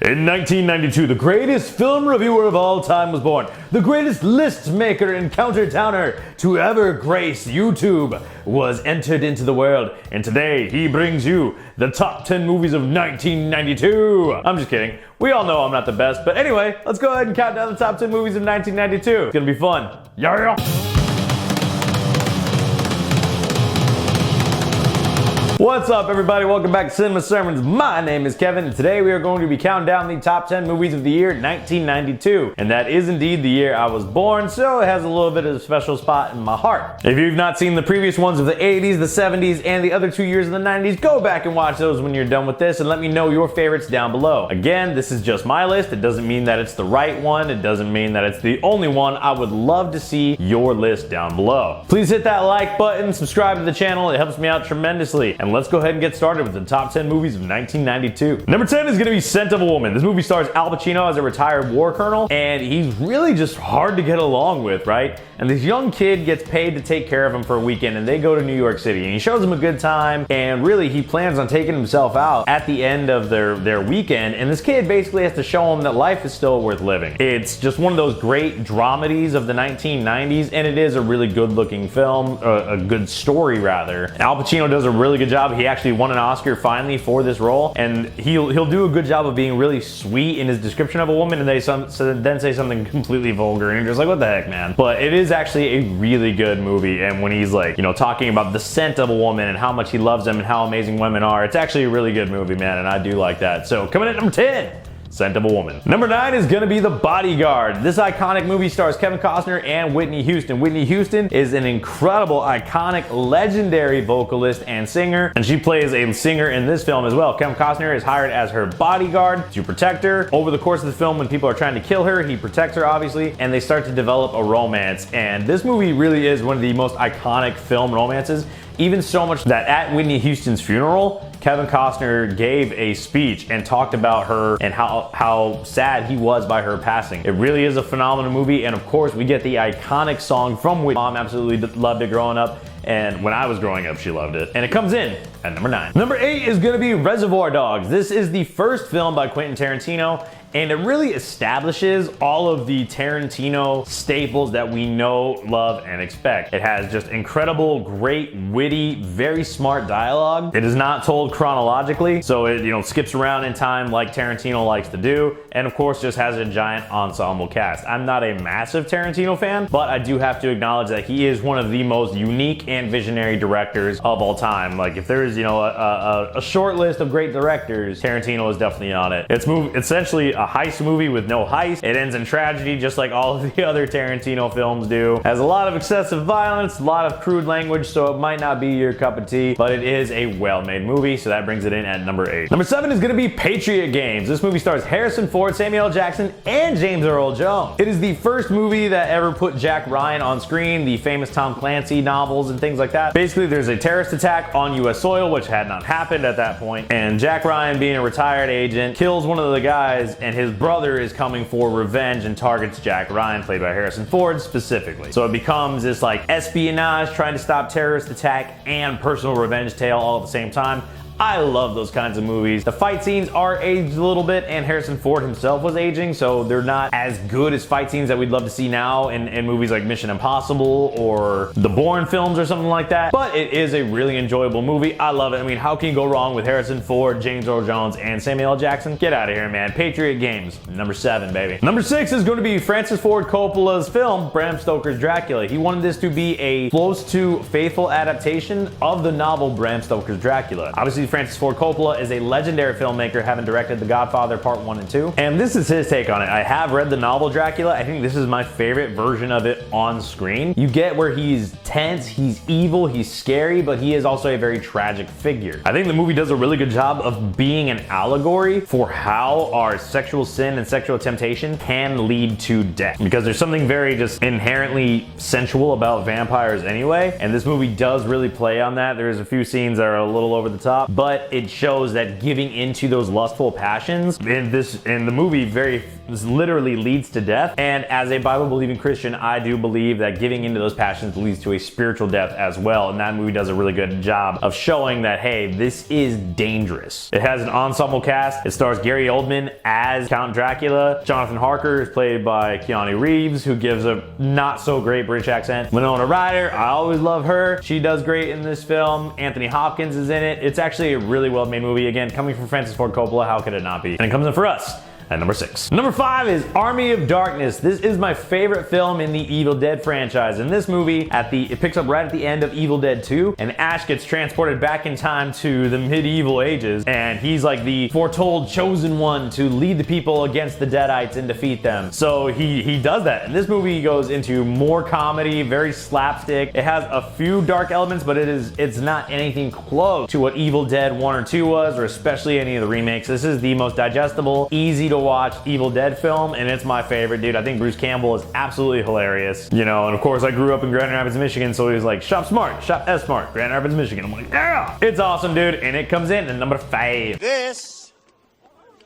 In 1992, the greatest film reviewer of all time was born. The greatest list maker and counter towner to ever grace YouTube was entered into the world. And today, he brings you the top 10 movies of 1992. I'm just kidding. We all know I'm not the best. But anyway, let's go ahead and count down the top 10 movies of 1992. It's gonna be fun. Yeah. What's up, everybody? Welcome back to Cinema Sermons. My name is Kevin, and today we are going to be counting down the top 10 movies of the year 1992. And that is indeed the year I was born, so it has a little bit of a special spot in my heart. If you've not seen the previous ones of the 80s, the 70s, and the other 2 years of the 90s, go back and watch those when you're done with this, and let me know your favorites down below. Again, this is just my list. It doesn't mean that it's the right one. It doesn't mean that it's the only one. I would love to see your list down below. Please hit that like button, subscribe to the channel. It helps me out tremendously. And let's go ahead and get started with the top 10 movies of 1992. Number 10 is gonna be *Scent of a Woman*. This movie stars Al Pacino as a retired war colonel, and he's really just hard to get along with, right? And this young kid gets paid to take care of him for a weekend, and they go to New York City, and he shows him a good time, and really he plans on taking himself out at the end of their weekend, and this kid basically has to show him that life is still worth living. It's just one of those great dramedies of the 1990s, and it is a really good looking film, a good story rather. Al Pacino does a really good job. He actually won an Oscar finally for this role, and he'll do a good job of being really sweet in his description of a woman, and then say something completely vulgar, and you're just like, what the heck, man? But it is actually a really good movie, and when he's like, you know, talking about the scent of a woman and how much he loves them and how amazing women are, it's actually a really good movie, man, and I do like that. So coming in at number 10. *Scent of a Woman*. Number 9 is gonna be *The Bodyguard*. This iconic movie stars Kevin Costner and Whitney Houston. Whitney Houston is an incredible, iconic, legendary vocalist and singer, and she plays a singer in this film as well. Kevin Costner is hired as her bodyguard to protect her. Over the course of the film, when people are trying to kill her, he protects her, obviously, and they start to develop a romance. And this movie really is one of the most iconic film romances. Even so much that at Whitney Houston's funeral, Kevin Costner gave a speech and talked about her and how sad he was by her passing. It really is a phenomenal movie, and of course we get the iconic song from Whitney. Mom absolutely loved it growing up, and when I was growing up she loved it. And it comes in at number 9. Number 8 is gonna be *Reservoir Dogs*. This is the first film by Quentin Tarantino, and it really establishes all of the Tarantino staples that we know, love, and expect. It has just incredible, great, witty, very smart dialogue. It is not told chronologically, so it, you know, skips around in time like Tarantino likes to do, and of course just has a giant ensemble cast. I'm not a massive Tarantino fan, but I do have to acknowledge that he is one of the most unique and visionary directors of all time. Like, if there is, you know, a short list of great directors, Tarantino is definitely on it. It's essentially a heist movie with no heist. It ends in tragedy, just like all of the other Tarantino films do. Has a lot of excessive violence, a lot of crude language, so it might not be your cup of tea, but it is a well-made movie, so that brings it in at number 8. Number 7 is gonna be *Patriot Games*. This movie stars Harrison Ford, Samuel L. Jackson, and James Earl Jones. It is the first movie that ever put Jack Ryan on screen, the famous Tom Clancy novels and things like that. Basically, there's a terrorist attack on US soil, which had not happened at that point, and Jack Ryan, being a retired agent, kills one of the guys, and his brother is coming for revenge and targets Jack Ryan, played by Harrison Ford, specifically. So it becomes this like espionage, trying to stop terrorist attack and personal revenge tale all at the same time. I love those kinds of movies. The fight scenes are aged a little bit, and Harrison Ford himself was aging, so they're not as good as fight scenes that we'd love to see now in movies like *Mission Impossible* or the Bourne films or something like that. But it is a really enjoyable movie. I love it. I mean, how can you go wrong with Harrison Ford, James Earl Jones, and Samuel L. Jackson? Get out of here, man. *Patriot Games*, number 7, baby. Number 6 is going to be Francis Ford Coppola's film, Bram Stoker's Dracula. He wanted this to be a close to faithful adaptation of the novel Bram Stoker's Dracula. Obviously, Francis Ford Coppola is a legendary filmmaker, having directed The Godfather Part 1 and 2. And this is his take on it. I have read the novel Dracula. I think this is my favorite version of it on screen. You get where he's tense, he's evil, he's scary, but he is also a very tragic figure. I think the movie does a really good job of being an allegory for how our sexual sin and sexual temptation can lead to death. Because there's something very just inherently sensual about vampires anyway, and this movie does really play on that. There's a few scenes that are a little over the top, but it shows that giving into those lustful passions in the movie this literally leads to death. And as a Bible-believing Christian, I do believe that giving into those passions leads to a spiritual death as well. And that movie does a really good job of showing that, hey, this is dangerous. It has an ensemble cast. It stars Gary Oldman as Count Dracula. Jonathan Harker is played by Keanu Reeves, who gives a not so great British accent. Winona Ryder, I always love her. She does great in this film. Anthony Hopkins is in it. It's actually a really well-made movie. Again, coming from Francis Ford Coppola, how could it not be? And it comes in for us at number 6. Number 5 is Army of Darkness. This is my favorite film in the Evil Dead franchise. In this movie, it picks up right at the end of Evil Dead 2, and Ash gets transported back in time to the medieval ages, and he's like the foretold chosen one to lead the people against the Deadites and defeat them. So he does that. And this movie goes into more comedy, very slapstick. It has a few dark elements, but it's not anything close to what Evil Dead 1 or 2 was, or especially any of the remakes. This is the most digestible, easy to watch Evil Dead film, and it's my favorite, dude. I think Bruce Campbell is absolutely hilarious. You know, and of course I grew up in Grand Rapids, Michigan, so he was like, shop smart, shop S-Smart, Grand Rapids, Michigan. I'm like, yeah! It's awesome, dude, and it comes in at number 5. This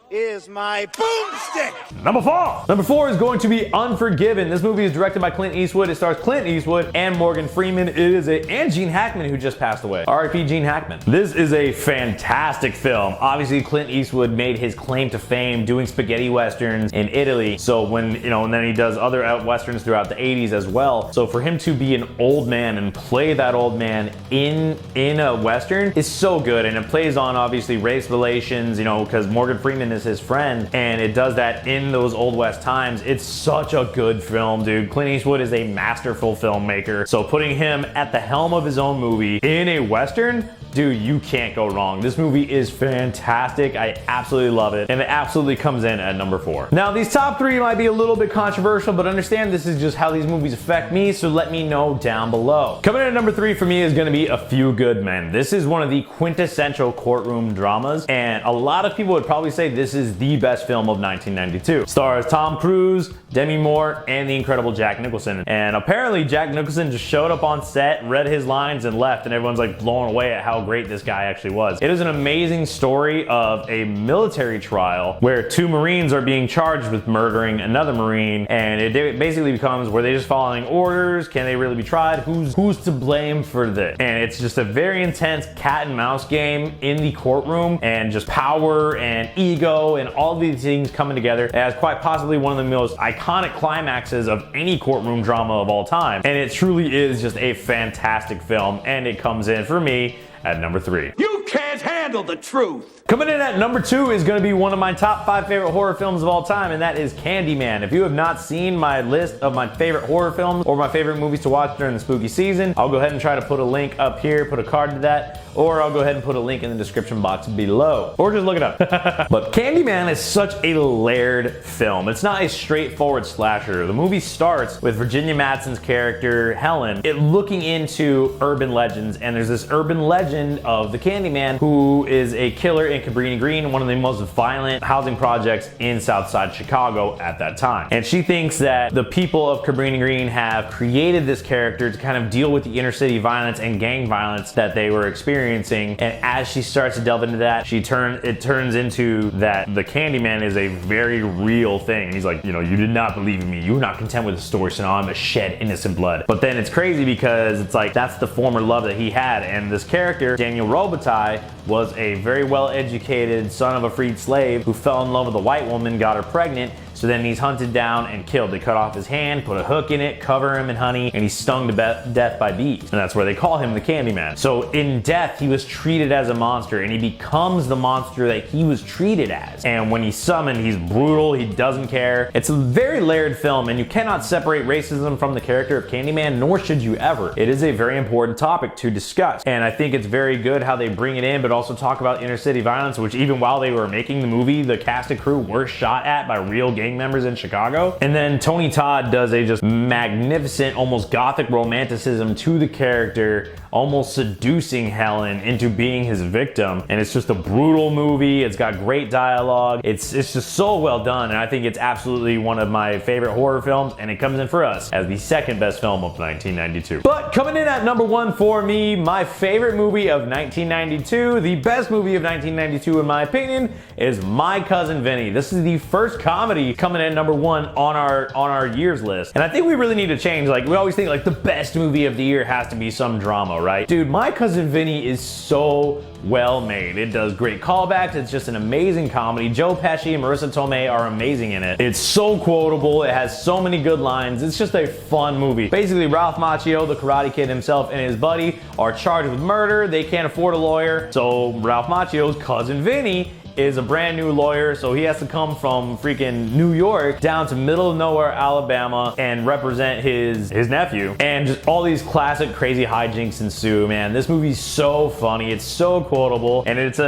is my boomstick! Number 4! Number 4 is going to be Unforgiven. This movie is directed by Clint Eastwood. It stars Clint Eastwood and Morgan Freeman. And Gene Hackman, who just passed away. R.I.P. Gene Hackman. This is a fantastic film. Obviously, Clint Eastwood made his claim to fame doing spaghetti westerns in Italy. So and then he does other westerns throughout the 80s as well. So for him to be an old man and play that old man in a western is so good. And it plays on, obviously, race relations, you know, because Morgan Freeman is his friend, and it does that in those Old West times. It's such a good film, dude. Clint Eastwood is a masterful filmmaker, so putting him at the helm of his own movie in a western, dude, you can't go wrong. This movie is fantastic. I absolutely love it, and it absolutely comes in at number 4. Now, these top 3 might be a little bit controversial, but understand this is just how these movies affect me, so let me know down below. Coming in at number 3 for me is gonna be A Few Good Men. This is one of the quintessential courtroom dramas, and a lot of people would probably say this is the best film of 1992. Stars Tom Cruise, Demi Moore, and the incredible Jack Nicholson. And apparently Jack Nicholson just showed up on set, read his lines, and left, and everyone's like blown away at how great this guy actually was. It is an amazing story of a military trial where 2 Marines are being charged with murdering another Marine, and it basically becomes, were they just following orders? Can they really be tried? Who's to blame for this? And it's just a very intense cat and mouse game in the courtroom, and just power and ego and all these things coming together as quite possibly one of the most iconic climaxes of any courtroom drama of all time. And it truly is just a fantastic film, and it comes in for me at number 3. You can't handle the truth! Coming in at number 2 is going to be one of my top 5 favorite horror films of all time, and that is Candyman. If you have not seen my list of my favorite horror films or my favorite movies to watch during the spooky season, I'll go ahead and try to put a link up here, put a card to that, or I'll go ahead and put a link in the description box below, or just look it up. But Candyman is such a layered film. It's not a straightforward slasher. The movie starts with Virginia Madsen's character, Helen, looking into urban legends, and there's this urban legend of the Candyman, who is a killer in Cabrini Green, one of the most violent housing projects in Southside Chicago at that time. And she thinks that the people of Cabrini Green have created this character to kind of deal with the inner city violence and gang violence that they were experiencing. And as she starts to delve into that, it turns into that the Candyman is a very real thing. He's like, you know, you did not believe in me. You were not content with the story, so now I'm gonna shed innocent blood. But then it's crazy because it's like, that's the former love that he had. And this character, Daniel Robitaille, was a very well-educated son of a freed slave who fell in love with a white woman, got her pregnant, so then he's hunted down and killed. They cut off his hand, put a hook in it, cover him in honey, and he's stung to death by bees. And that's where they call him the Candyman. So in death, he was treated as a monster, and he becomes the monster that he was treated as. And when he's summoned, he's brutal, he doesn't care. It's a very layered film, and you cannot separate racism from the character of Candyman, nor should you ever. It is a very important topic to discuss. And I think it's very good how they bring it in, but also talk about inner city violence, which even while they were making the movie, the cast and crew were shot at by real gang gang members in Chicago. And then Tony Todd does a just magnificent, almost gothic romanticism to the character, almost seducing Helen into being his victim. And it's just a brutal movie. It's got great dialogue. It's just so well done, and I think it's absolutely one of my favorite horror films, and it comes in for us as the second best film of 1992. But coming in at number one for me, my favorite movie of 1992, the best movie of 1992 in my opinion, is My Cousin Vinny. This is the first comedy coming in number one on our years list. And I think we really need to change. Like, we always think like the best movie of the year has to be some drama, right? Dude, My Cousin Vinny is so well made. It does great callbacks. It's just an amazing comedy. Joe Pesci and Marissa Tomei are amazing in it. It's so quotable. It has so many good lines. It's just a fun movie. Basically, Ralph Macchio, the Karate Kid himself, and his buddy are charged with murder. They can't afford a lawyer, so Ralph Macchio's cousin Vinny is a brand new lawyer, so he has to come from freaking New York down to middle of nowhere Alabama and represent his nephew. And just all these classic crazy hijinks ensue, man. This movie's so funny, it's so quotable, and it's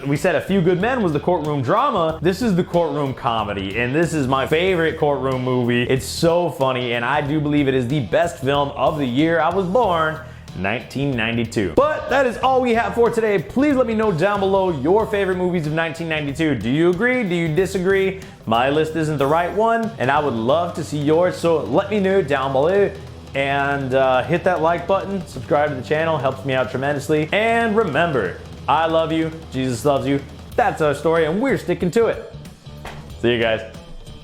we said A Few Good Men was the courtroom drama. This is the courtroom comedy, and this is my favorite courtroom movie. It's so funny, and I do believe it is the best film of the year I was born, 1992. But that is all we have for today. Please let me know down below your favorite movies of 1992. Do you agree? Do you disagree? My list isn't the right one, and I would love to see yours, so let me know down below. And hit that like button, subscribe to the channel, helps me out tremendously. And remember, I love you, Jesus loves you. That's our story, and we're sticking to it. See you guys.